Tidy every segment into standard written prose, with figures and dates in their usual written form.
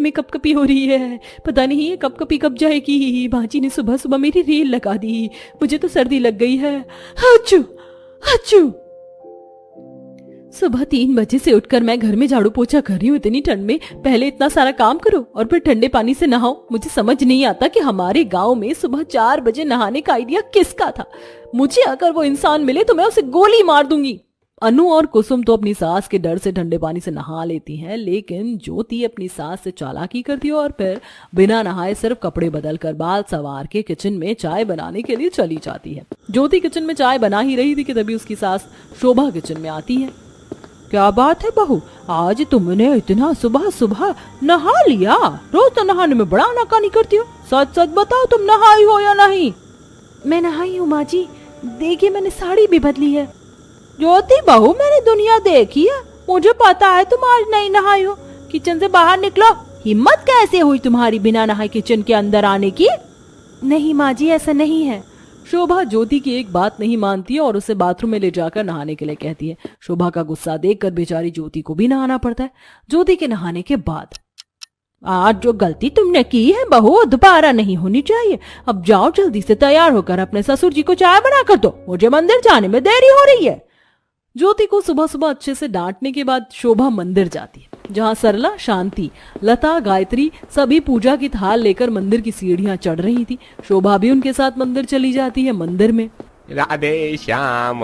में कपकपी हो रही है। पता नहीं ये कपकपी कब जाएगी। भांजी ने सुबह सुबह मेरी रेल लगा दी। मुझे तो सर्दी लग गई है। हाचू हाचू। सुबह 3 बजे से उठकर मैं घर में झाड़ू पोछा कर रही हूँ इतनी ठंड में। पहले इतना सारा काम करो और फिर ठंडे पानी से नहाओ। मुझे समझ नहीं आता कि हमारे गांव में सुबह 4 बजे नहाने का आइडिया किसका था। मुझे अगर वो इंसान मिले तो मैं उसे गोली मार दूंगी। अनु और कुसुम तो अपनी सास के डर से ठंडे पानी से नहा लेती हैं, लेकिन ज्योति अपनी सास से चालाकी करती है और फिर बिना नहाए सिर्फ कपड़े बदल कर बाल सवार के किचन में चाय बनाने के लिए चली जाती है। ज्योति किचन में चाय बना ही रही थी कि तभी उसकी सास शोभा किचन में आती है। क्या बात है बहू, आज तुमने इतना सुबह सुबह नहा लिया? रोज तो नहाने में बड़ा नाकानी करती हो। सच सच बताओ, तुम नहाई हो या नहीं? मैं नहाई हूँ माँ जी, देखिए मैंने साड़ी भी बदली है। ज्योति बहू, मैंने दुनिया देखी है, मुझे पता है तुम आज नहीं नहाई हो। किचन से बाहर निकलो। हिम्मत कैसे हुई तुम्हारी बिना नहाए किचन के अंदर आने की? नहीं माँ जी, ऐसा नहीं है। शोभा ज्योति की एक बात नहीं मानती है और उसे बाथरूम में ले जाकर नहाने के लिए कहती है। शोभा का गुस्सा देखकर बेचारी ज्योति को भी नहाना पड़ता है। ज्योति के नहाने के बाद, आज जो गलती तुमने की है बहू, दोबारा नहीं होनी चाहिए। अब जाओ जल्दी से तैयार होकर अपने ससुर जी को चाय बना कर दो, मुझे मंदिर जाने में देरी हो रही है। ज्योति को सुबह सुबह अच्छे से डांटने के बाद शोभा मंदिर जाती है, जहाँ सरला, शांति, लता, गायत्री सभी पूजा की थाल लेकर मंदिर की सीढ़ियां चढ़ रही थी। शोभा भी उनके साथ मंदिर चली जाती है। मंदिर में राधे श्याम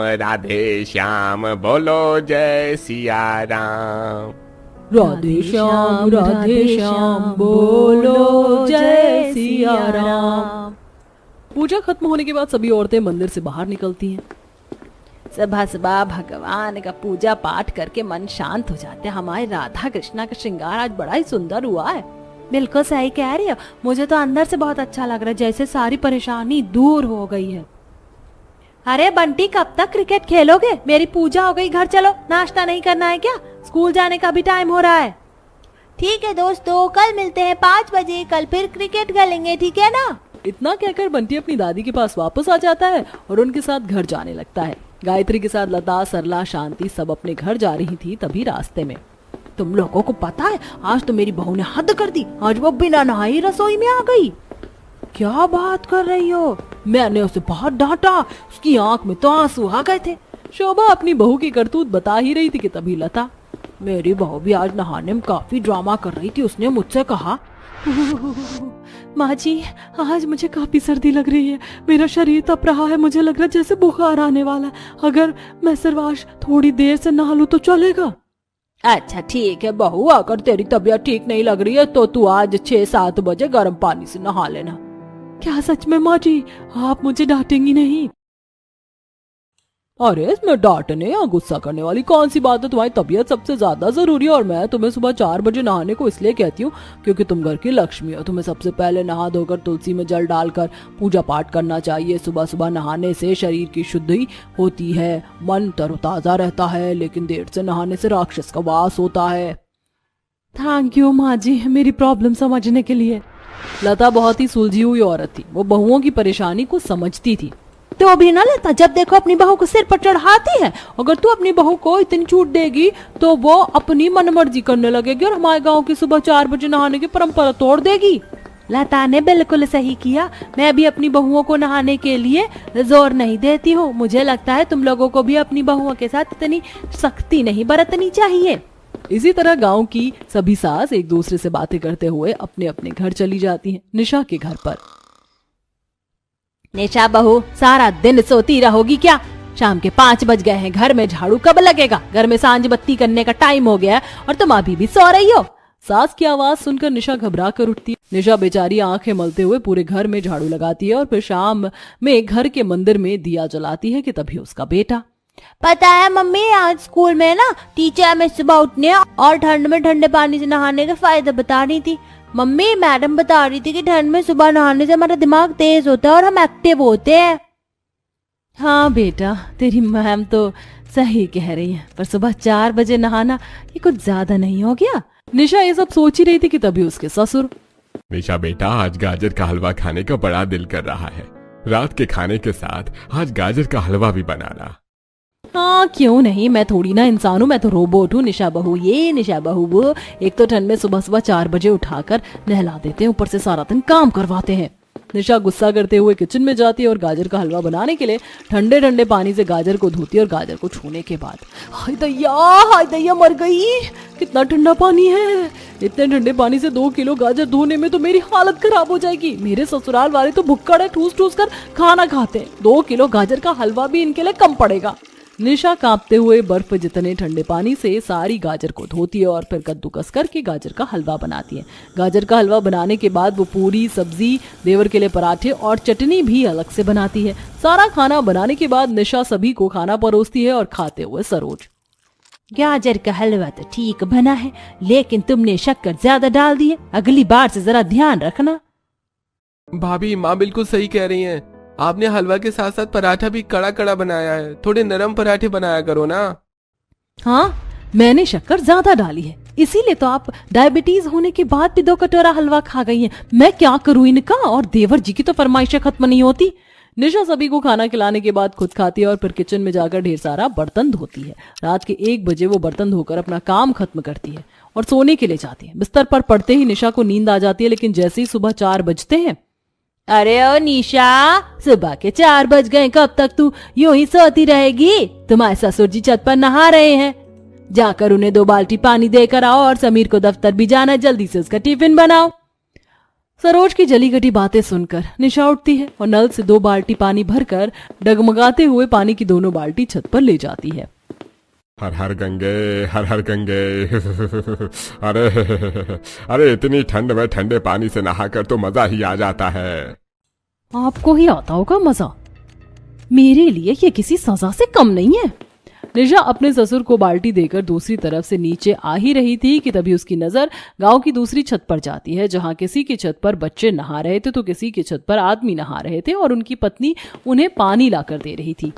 बोलो जय सिया राम। राधे श्याम बोलो जय सिया राम। पूजा खत्म होने के बाद सभी औरतें मंदिर से बाहर निकलती हैं। सुबह सुबह भगवान का पूजा पाठ करके मन शांत हो जाते हैं। हमारे राधा कृष्णा का श्रृंगार आज बड़ा ही सुंदर हुआ है। बिल्कुल सही कह रही हो, मुझे तो अंदर से बहुत अच्छा लग रहा है, जैसे सारी परेशानी दूर हो गई है। अरे बंटी, कब तक क्रिकेट खेलोगे? मेरी पूजा हो गई, घर चलो। नाश्ता नहीं करना है क्या? स्कूल जाने का भी टाइम हो रहा है। ठीक है दोस्तों, कल मिलते हैं 5 बजे। कल फिर क्रिकेट खेलेंगे, ठीक है ना? इतना कहकर बंटी अपनी दादी के पास वापस आ जाता है और उनके साथ घर जाने लगता है। गायत्री के साथ लता, सरला, शांति सब अपने घर जा रही थी। तभी रास्ते में, तुम लोगों को पता है, आज तो मेरी बहू ने हद कर दी। आज वो बिना नहाई रसोई में आ गई। क्या बात कर रही हो? मैंने उसे बहुत डांटा, उसकी आंख में तो आंसू आ गए थे। शोभा अपनी बहू की करतूत बता ही रही थी कि तभी लता, मेरी बहू भी आज नहाने में काफी ड्रामा कर रही थी। उसने मुझसे कहा, माँ जी, आज मुझे काफी सर्दी लग रही है, मेरा शरीर तप रहा है, मुझे लग रहा है जैसे बुखार आने वाला है। अगर मैं सिर्फ आज थोड़ी देर से नहा लूं तो चलेगा? अच्छा ठीक है बहू, अगर तेरी तबीयत ठीक नहीं लग रही है तो तू आज 6-7 बजे गर्म पानी से नहा लेना। क्या सच में माँ जी? आप मुझे डांटेंगी नहीं? अरे इसमें डांटने या गुस्सा करने वाली कौन सी बात है? तुम्हारी तबीयत सबसे ज्यादा जरूरी है और मैं तुम्हें सुबह 4 बजे नहाने को इसलिए कहती हूँ क्योंकि तुम घर की लक्ष्मी हो। तुम्हें सबसे पहले नहा धोकर तुलसी में जल डालकर पूजा पाठ करना चाहिए। सुबह सुबह नहाने से शरीर की शुद्धि होती है, मन तरोताजा रहता है, लेकिन देर से नहाने से राक्षस का वास होता है। थैंक यू माँ जी, मेरी प्रॉब्लम समझने के लिए। लता बहुत ही सुलझी हुई औरत थी, वो बहुओं की परेशानी को समझती थी। तो भी ना लता, जब देखो अपनी बहू को सिर पर चढ़ाती है। अगर तू अपनी बहू को इतनी छूट देगी तो वो अपनी मनमर्जी करने लगेगी और हमारे गांव की सुबह 4 बजे नहाने की परंपरा तोड़ देगी। लता ने बिल्कुल सही किया, मैं भी अपनी बहुओं को नहाने के लिए जोर नहीं देती हूँ। मुझे लगता है तुम लोगों को भी अपनी बहुओं के साथ इतनी सख्ती नहीं बरतनी चाहिए। इसी तरह गांव की सभी सास एक दूसरे से बातें करते हुए अपने अपने घर चली जाती हैं। निशा के घर पर, निशा बहू, सारा दिन सोती रहोगी क्या? शाम के 5 बज गए हैं, घर में झाड़ू कब लगेगा? घर में सांझ बत्ती करने का टाइम हो गया है और तुम अभी भी सो रही हो। सास की आवाज सुनकर निशा घबरा कर उठती है। निशा बेचारी आंखें मलते हुए पूरे घर में झाड़ू लगाती है और फिर शाम में घर के मंदिर में दिया जलाती है कि तभी उसका बेटा, पता है मम्मी, आज स्कूल में ना टीचर हमें सुबह उठने और ठंड में ठंडे पानी से नहाने के फायदे बता रही थी। मम्मी, मैडम बता रही थी कि ठंड में सुबह नहाने से हमारा दिमाग तेज होता है और हम एक्टिव होते हैं। हाँ बेटा, तेरी मैम तो सही कह रही है, पर सुबह 4 बजे नहाना ये कुछ ज्यादा नहीं हो गया? निशा ये सब सोच ही रही थी कि तभी उसके ससुर, निशा बेटा, आज गाजर का हलवा खाने का बड़ा दिल कर रहा है। रात के खाने के साथ आज गाजर का हलवा भी बनाना। हाँ क्यों नहीं, मैं थोड़ी ना इंसान हूँ, मैं तो रोबोट हूँ। निशा बहू ये, निशा बहू वो। एक तो ठंड में सुबह सुबह 4 बजे उठाकर नहला देते हैं, ऊपर से सारा दिन काम करवाते हैं। निशा गुस्सा करते हुए किचन में जाती है और गाजर का हलवा बनाने के लिए ठंडे ठंडे पानी से गाजर को धोती है और गाजर को छूने के बाद हाय दैया मर गई, कितना ठंडा पानी है। इतने ठंडे पानी से 2 किलो गाजर धोने में तो मेरी हालत खराब हो जाएगी। मेरे ससुराल वाले तो भुक्कड़ है, ठूस ठूस कर खाना खाते हैं, 2 किलो गाजर का हलवा भी इनके लिए कम पड़ेगा। निशा कांपते हुए बर्फ जितने ठंडे पानी से सारी गाजर को धोती है और फिर कद्दूकस करके गाजर का हलवा बनाती है। गाजर का हलवा बनाने के बाद वो पूरी सब्जी, देवर के लिए पराठे और चटनी भी अलग से बनाती है। सारा खाना बनाने के बाद निशा सभी को खाना परोसती है और खाते हुए सरोज, गाजर का हलवा तो ठीक बना है, लेकिन तुमने शक्कर ज्यादा डाल दी है, अगली बार से जरा ध्यान रखना। भाभी माँ बिल्कुल सही कह रही हैं। आपने हलवा के साथ साथ पराठा भी कड़ा कड़ा बनाया है, थोड़े नरम पराठे बनाया करो ना। हाँ मैंने शक्कर ज्यादा डाली है, इसीलिए तो आप डायबिटीज होने के बाद भी 2 कटोरा हलवा खा गई हैं। मैं क्या करूं इनका, और देवर जी की तो फरमाइशें खत्म नहीं होती। निशा सभी को खाना खिलाने के बाद खुद खाती है और फिर किचन में जाकर ढेर सारा बर्तन धोती है। रात के 1 बजे वो बर्तन धोकर अपना काम खत्म करती है और सोने के लिए जाती है। बिस्तर पर पड़ते ही निशा को नींद आ जाती है, लेकिन जैसे ही सुबह 4 बजते हैं, अरे ओ निशा, सुबह के 4 बज गए, कब तक तू यूं ही सोती रहेगी? तुम्हारे ससुर जी छत पर नहा रहे हैं, जाकर उन्हें 2 बाल्टी पानी देकर आओ और समीर को दफ्तर भी जाना है, जल्दी से उसका टिफिन बनाओ। सरोज की जली कटी बातें सुनकर निशा उठती है और नल से 2 बाल्टी पानी भरकर डगमगाते हुए पानी की दोनों बाल्टी छत पर ले जाती है। हर हर गंगे, हर हर गंगे। अरे अरे इतनी ठंड में ठंडे पानी से नहाकर तो मजा ही आ जाता है। आपको ही आता होगा मजा, मेरे लिए ये किसी सजा से कम नहीं है। निशा अपने ससुर को बाल्टी देकर दूसरी तरफ से नीचे आ ही रही थी कि तभी उसकी नजर गांव की दूसरी छत पर जाती है, जहां किसी की छत पर बच्चे नहा रहे थे तो किसी की छत पर आदमी नहा रहे थे और उनकी पत्नी उन्हें पानी लाकर दे रही थी।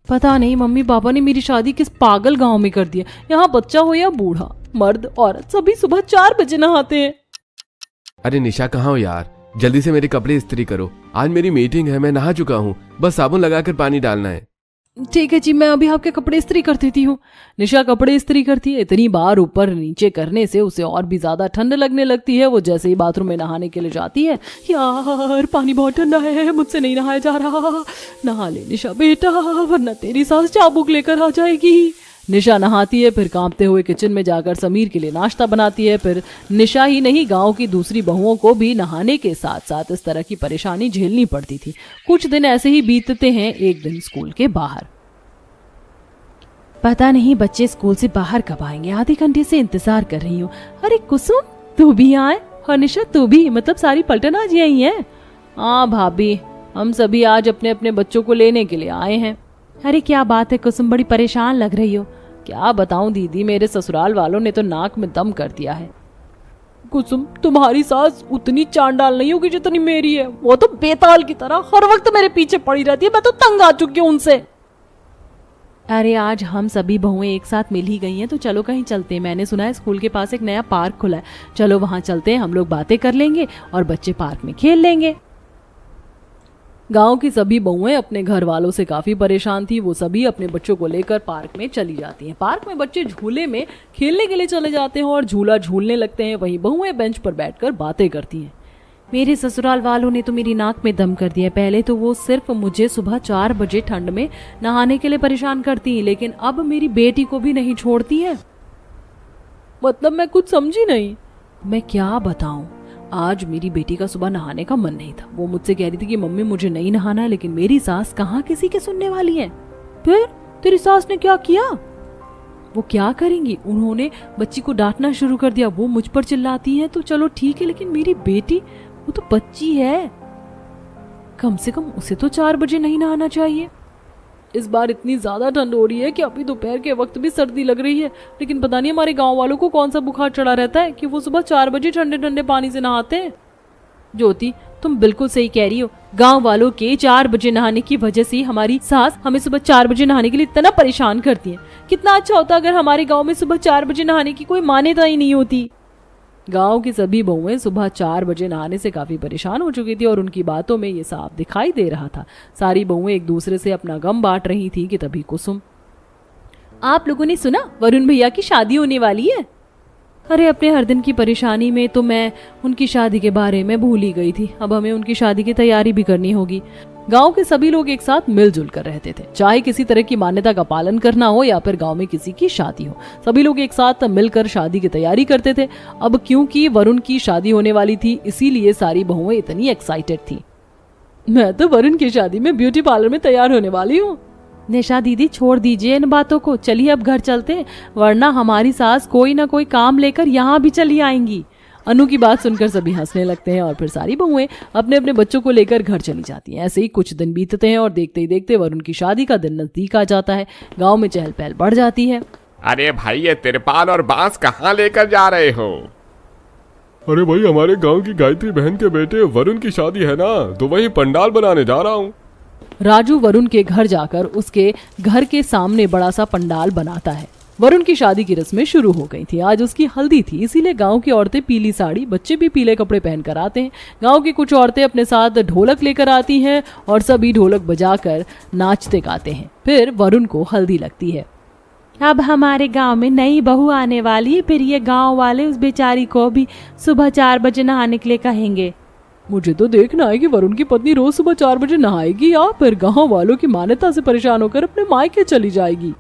पता नहीं मम्मी पापा ने मेरी शादी किस पागल गांव में कर दिया। यहाँ बच्चा हो या बूढ़ा, मर्द औरत सभी सुबह 4 बजे नहाते हैं। अरे निशा कहाँ हो यार, जल्दी से मेरे कपड़े इस्त्री करो, आज मेरी मीटिंग है। मैं नहा चुका हूँ, बस साबुन लगाकर पानी डालना है। ठीक है जी, मैं अभी आपके कपड़े इस्त्री कर देती हूँ। निशा कपड़े इस्त्री करती है। इतनी बार ऊपर नीचे करने से उसे और भी ज्यादा ठंड लगने लगती है। वो जैसे ही बाथरूम में नहाने के लिए जाती है, यार पानी बहुत ठंडा है, मुझसे नहीं नहाया जा रहा। नहा ले निशा बेटा, वरना तेरी सास चाबुक लेकर आ जाएगी। निशा नहाती है, फिर कांपते हुए किचन में जाकर समीर के लिए नाश्ता बनाती है। फिर निशा ही नहीं, गांव की दूसरी बहुओं को भी नहाने के साथ साथ इस तरह की परेशानी झेलनी पड़ती थी। कुछ दिन ऐसे ही बीतते हैं। एक दिन स्कूल के बाहर, पता नहीं बच्चे स्कूल से बाहर कब आएंगे, आधे घंटे से इंतजार कर रही हूँ। अरे कुसुम तू भी आए, और निशा तू भी, मतलब सारी पलटन आज यही है। हाँ भाभी, हम सभी आज अपने अपने बच्चों को लेने के लिए आए हैं। अरे क्या बात है कुसुम, बड़ी परेशान लग रही हो। क्या बताऊं दीदी, मेरे ससुराल वालों ने तो नाक में दम कर दिया है। कुसुम तुम्हारी सास उतनी चांडाल नहीं होगी जितनी मेरी है। वो तो बेताल की तरह हर वक्त मेरे पीछे पड़ी रहती है, मैं तो तंग आ चुकी हूँ उनसे। अरे आज हम सभी बहुएं एक साथ मिल ही गई हैं, तो चलो कहीं चलते हैं। मैंने सुना है स्कूल के पास एक नया पार्क खुला है, चलो वहां चलते हैं। हम लोग बातें कर लेंगे और बच्चे पार्क में खेल लेंगे। गांव की सभी बहुएं अपने घर वालों से काफी परेशान थी। वो सभी अपने बच्चों को लेकर पार्क में चली जाती हैं। पार्क में बच्चे झूले में खेलने के लिए चले जाते हैं और झूला झूलने लगते हैं। वहीं बहुएं बेंच पर बैठकर बातें करती हैं। मेरे ससुराल वालों ने तो मेरी नाक में दम कर दिया। पहले तो वो सिर्फ मुझे सुबह 4 बजे ठंड में नहाने के लिए परेशान करती हैं, लेकिन अब मेरी बेटी को भी नहीं छोड़ती है। मतलब मैं कुछ समझी नहीं। मैं क्या बताऊं, आज मेरी बेटी का सुबह नहाने का मन नहीं था। वो मुझसे कह रही थी कि मम्मी मुझे नहीं नहाना है, लेकिन मेरी सास कहाँ किसी के सुनने वाली है। फिर तेरी सास ने क्या किया? वो क्या करेंगी, उन्होंने बच्ची को डांटना शुरू कर दिया। वो मुझ पर चिल्लाती है तो चलो ठीक है, लेकिन मेरी बेटी, वो तो बच्ची है, कम से कम उसे तो 4 बजे नहीं नहाना चाहिए। इस बार इतनी ज्यादा ठंड हो रही है कि अभी दोपहर के वक्त भी सर्दी लग रही है, लेकिन पता नहीं हमारे गांव वालों को कौन सा बुखार चढ़ा रहता है कि वो सुबह 4 बजे ठंडे ठंडे पानी से नहाते हैं। ज्योति तुम बिल्कुल सही कह रही हो, गांव वालों के 4 बजे नहाने की वजह से हमारी सास हमें सुबह 4 बजे नहाने के लिए इतना परेशान करती है। कितना अच्छा होता अगर हमारे गाँव में सुबह 4 बजे नहाने की कोई मान्यता ही नहीं होती। गांव की सभी बहुएं सुबह 4 बजे नहाने से काफी परेशान हो चुकी थी और उनकी बातों में ये साफ दिखाई दे रहा था। सारी बहुएं एक दूसरे से अपना गम बांट रही थी कि तभी कुसुम, आप लोगों ने सुना, वरुण भैया की शादी होने वाली है। अरे अपने हर दिन की परेशानी में तो मैं उनकी शादी के बारे में भूल ही गई थी। अब हमें उनकी शादी की तैयारी भी करनी होगी। गांव के सभी लोग एक साथ मिलजुल कर रहते थे, चाहे किसी तरह की मान्यता का पालन करना हो या फिर गांव में किसी की शादी हो, सभी लोग एक साथ मिलकर शादी की तैयारी करते थे। अब क्योंकि वरुण की शादी होने वाली थी, इसीलिए सारी बहुएं इतनी एक्साइटेड थी। मैं तो वरुण की शादी में ब्यूटी पार्लर में तैयार होने वाली हूँ। निशा दीदी छोड़ दीजिए इन बातों को, चलिए अब घर चलते हैं, वरना हमारी सास कोई ना कोई काम लेकर यहाँ भी चली आएंगी। अनु की बात सुनकर सभी हंसने लगते हैं और फिर सारी बहुएं अपने अपने बच्चों को लेकर घर चली जाती हैं। ऐसे ही कुछ दिन बीतते हैं और देखते ही देखते वरुण की शादी का दिन नजदीक आ जाता है। गांव में चहल पहल बढ़ जाती है। अरे भाई, ये तिरपाल और बांस कहाँ लेकर जा रहे हो? अरे भाई, हमारे गांव की गायत्री बहन के बेटे वरुण की शादी है ना, तो वही पंडाल बनाने जा रहा हूँ। राजू वरुण के घर जाकर उसके घर के सामने बड़ा सा पंडाल बनाता है। वरुण की शादी की रस्में शुरू हो गई थी। आज उसकी हल्दी थी, इसीलिए गांव की औरतें पीली साड़ी, बच्चे भी पीले कपड़े पहनकर आते हैं। गांव की कुछ औरतें अपने साथ ढोलक लेकर आती हैं और सभी ढोलक बजाकर नाचते गाते हैं। फिर वरुण को हल्दी लगती है। अब हमारे गांव में नई बहू आने वाली है, फिर ये गांव वाले उस बेचारी को भी सुबह 4 बजे नहाने के लिए कहेंगे। मुझे तो देखना है कि वरुण की पत्नी रोज सुबह 4 बजे नहाएगी या फिर गांव वालों की मान्यता से परेशान होकर अपने मायके चली जाएगी।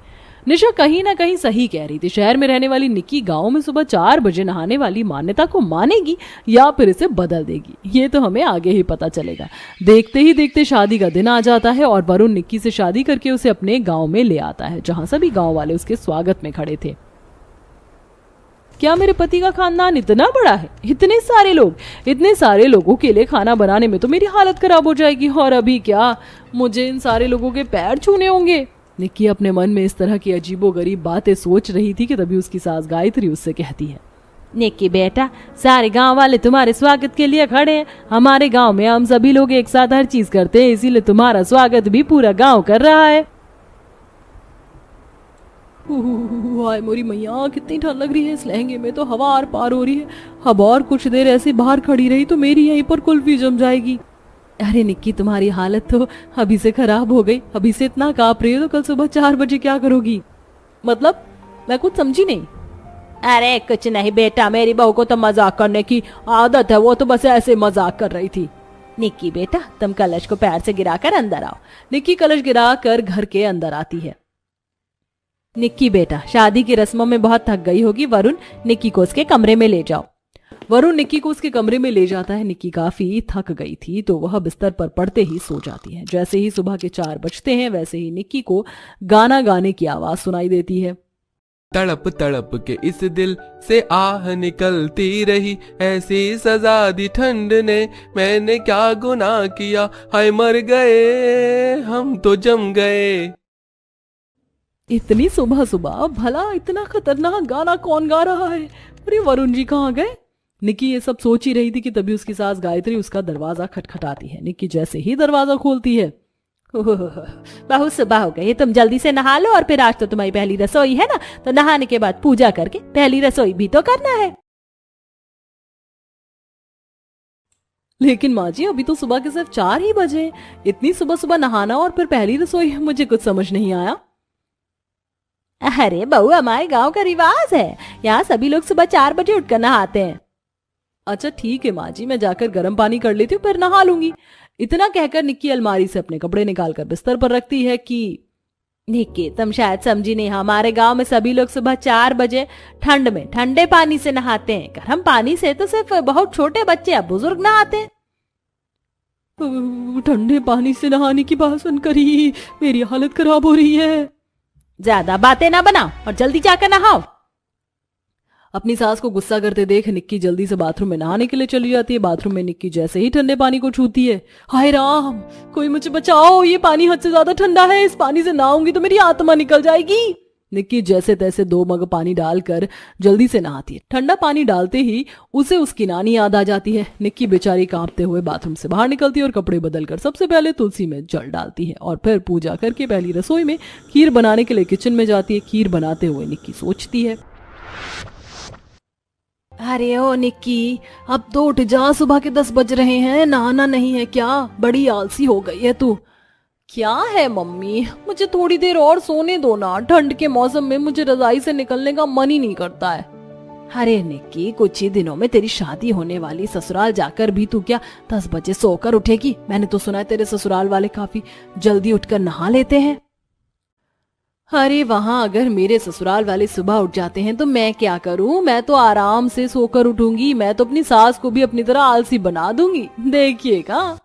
निशा कहीं ना कहीं सही कह रही थी। शहर में रहने वाली निक्की गांव में सुबह 4 बजे नहाने वाली मान्यता को मानेगी या फिर इसे बदल देगी, ये तो हमें आगे ही पता चलेगा। देखते ही देखते शादी का दिन आ जाता है और वरुण निक्की से शादी करके उसे अपने गांव में ले आता है, जहां सभी गांव वाले उसके स्वागत में खड़े थे। क्या मेरे पति का खानदान इतना बड़ा है? इतने सारे लोगों के लिए खाना बनाने में तो मेरी हालत खराब हो जाएगी, और अभी क्या मुझे इन सारे लोगों के पैर छूने होंगे। निक्की अपने मन में इस तरह की अजीबोगरीब बातें सोच रही थी कि तभी उसकी सास गायत्री उससे कहती है, निक्की बेटा, सारे गांव वाले तुम्हारे स्वागत के लिए खड़े हैं। हमारे गांव में हम सभी लोग एक साथ हर चीज करते हैं, इसीलिए तुम्हारा स्वागत भी पूरा गांव कर रहा है। हाय मोरी मैया, कितनी ठंड लग रही है। इस लहंगे में तो हवा आर पार हो रही है। अब और कुछ देर ऐसे बाहर खड़ी रही तो मेरी यहीं पर कुल्फी जम जाएगी। अरे निक्की, तुम्हारी हालत तो अभी से खराब हो गई। अभी से इतना कांप रही हो तो कल सुबह 4 बजे क्या करोगी? मतलब मैं कुछ समझी नहीं। अरे कुछ नहीं बेटा, मेरी बहू को तो मजाक करने की आदत है, वो तो बस ऐसे मजाक कर रही थी। निक्की बेटा, तुम कलश को पैर से गिराकर अंदर आओ। निक्की कलश गिराकर घर के अंदर आती है। निक्की बेटा, शादी की रस्मों में बहुत थक गई होगी, वरुण निक्की को उसके कमरे में ले जाओ। वरुण निक्की को उसके कमरे में ले जाता है। निक्की काफी थक गई थी तो वह बिस्तर पर पड़ते ही सो जाती है। जैसे ही सुबह के 4 बजते हैं वैसे ही निक्की को गाना गाने की आवाज सुनाई देती है। तड़प तड़प के इस दिल से आह निकलती रही, ऐसी सजा दी ठंड ने, मैंने क्या गुनाह किया, हाय मर गए हम तो जम गए। इतनी सुबह सुबह भला इतना खतरनाक गाना कौन गा रहा है? अरे वरुण जी कहाँ गए? निक्की ये सब सोच ही रही थी कि तभी उसकी सास गायत्री उसका दरवाजा खटखटाती है। निक्की जैसे ही दरवाजा खोलती है, बहुत सुबह हो गई, तुम जल्दी से नहा लो, और फिर आज तो तुम्हारी पहली रसोई है ना, तो नहाने के बाद पूजा करके पहली रसोई भी तो करना है। लेकिन माँ जी, अभी तो सुबह के सिर्फ 4 ही बजे, इतनी सुबह सुबह नहाना और फिर पहली रसोई, मुझे कुछ समझ नहीं आया। अरे बहू, हमारे गांव का रिवाज है, यहाँ सभी लोग सुबह 4 बजे उठकर नहाते हैं। अच्छा ठीक है माँ जी, मैं जाकर गर्म पानी कर लेती हूँ, फिर नहा लूंगी। इतना कहकर निक्की अलमारी से अपने कपड़े निकालकर बिस्तर पर रखती है कि निक्की, तुम शायद समझी नहीं, हमारे गांव में सभी लोग सुबह 4 बजे ठंड में ठंडे पानी से नहाते हैं। गर्म पानी से तो सिर्फ बहुत छोटे बच्चे या बुजुर्ग नहाते हैं। ठंडे पानी से नहाने की बात सुनकर ही मेरी हालत खराब हो रही है। ज्यादा बातें ना बनाओ और जल्दी जाकर नहाओ। अपनी सास को गुस्सा करते देख निक्की जल्दी से बाथरूम में नहाने के लिए चली जाती है। बाथरूम में निक्की जैसे ही ठंडे पानी को छूती है, हाय राम, कोई मुझे बचाओ, ये पानी हद से ज्यादा ठंडा है, इस पानी से नहाऊंगी तो मेरी आत्मा निकल जाएगी। निक्की जैसे तैसे 2 मग पानी डालकर जल्दी से नहाती है। ठंडा पानी डालते ही उसे उसकी नानी याद आ जाती है। निक्की बेचारी कांपते हुए बाथरूम से बाहर निकलती है और कपड़े बदलकर सबसे पहले तुलसी में जल डालती है और फिर पूजा करके पहली रसोई में खीर बनाने के लिए किचन में जाती है। खीर बनाते हुए निक्की सोचती है, अरे ओ निक्की, अब तो उठ जा, सुबह के 10 बज रहे हैं, नहाना नहीं है क्या? बड़ी आलसी हो गई है तू। क्या है मम्मी, मुझे थोड़ी देर और सोने दो ना। ठंड के मौसम में मुझे रजाई से निकलने का मन ही नहीं करता है। अरे निक्की, कुछ ही दिनों में तेरी शादी होने वाली, ससुराल जाकर भी तू क्या 10 बजे सोकर उठेगी? मैंने तो सुना है तेरे ससुराल वाले काफी जल्दी उठकर नहा लेते हैं। अरे वहां अगर मेरे ससुराल वाले सुबह उठ जाते हैं तो मैं क्या करूं? मैं तो आराम से सोकर उठूंगी। मैं तो अपनी सास को भी अपनी तरह आलसी बना दूंगी, देखिएगा।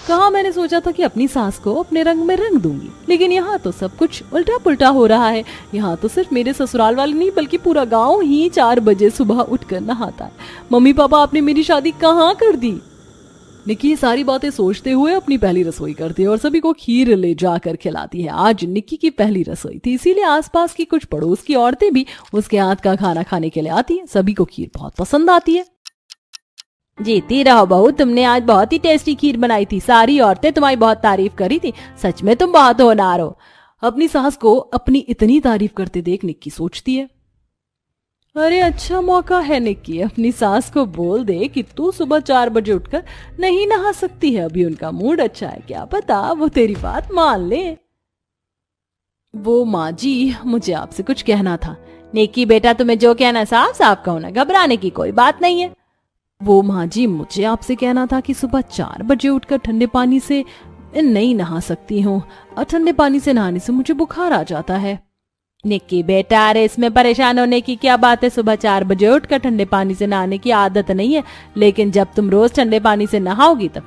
कहा मैंने सोचा था कि अपनी सास को अपने रंग में रंग दूंगी, लेकिन यहाँ तो सब कुछ उल्टा पुल्टा हो रहा है। यहाँ तो सिर्फ मेरे ससुराल वाले नहीं बल्कि पूरा गांव ही 4 बजे सुबह उठकर नहाता है। मम्मी पापा, आपने मेरी शादी कहाँ कर दी? निक्की ये सारी बातें सोचते हुए अपनी पहली रसोई करती है और सभी को खीर ले जाकर खिलाती है। आज निक्की की पहली रसोई थी, इसीलिए आसपास की कुछ पड़ोस की औरतें भी उसके हाथ का खाना खाने के लिए आती हैं। सभी को खीर बहुत पसंद आती है। जीती रहो बहू, तुमने आज बहुत ही टेस्टी खीर बनाई थी। सारी औरतें तुम्हारी बहुत तारीफ करी थी। सच में तुम बहुत होनहार हो। अपनी सास को अपनी इतनी तारीफ करते देख निक्की सोचती है, अरे अच्छा मौका है निक्की, अपनी सास को बोल दे कि तू सुबह 4 बजे उठकर नहीं नहा सकती है। अभी उनका मूड अच्छा है, क्या पता वो तेरी बात मान ले। वो माँ जी, मुझे आपसे कुछ कहना था। निक्की बेटा, तुम्हें जो कहना साफ साफ कहो ना, घबराने की कोई बात नहीं है। वो माँ जी, मुझे आपसे कहना था कि सुबह 4 बजे उठकर ठंडे पानी से नहीं नहा सकती हूँ और ठंडे पानी से नहाने से मुझे बुखार आ जाता है। निक्की बेटा, अरे इसमें परेशान होने की क्या बात है? सुबह 4 बजे उठकर ठंडे पानी से नहाने की आदत नहीं है, लेकिन जब तुम रोज ठंडे पानी से नहाओगी तब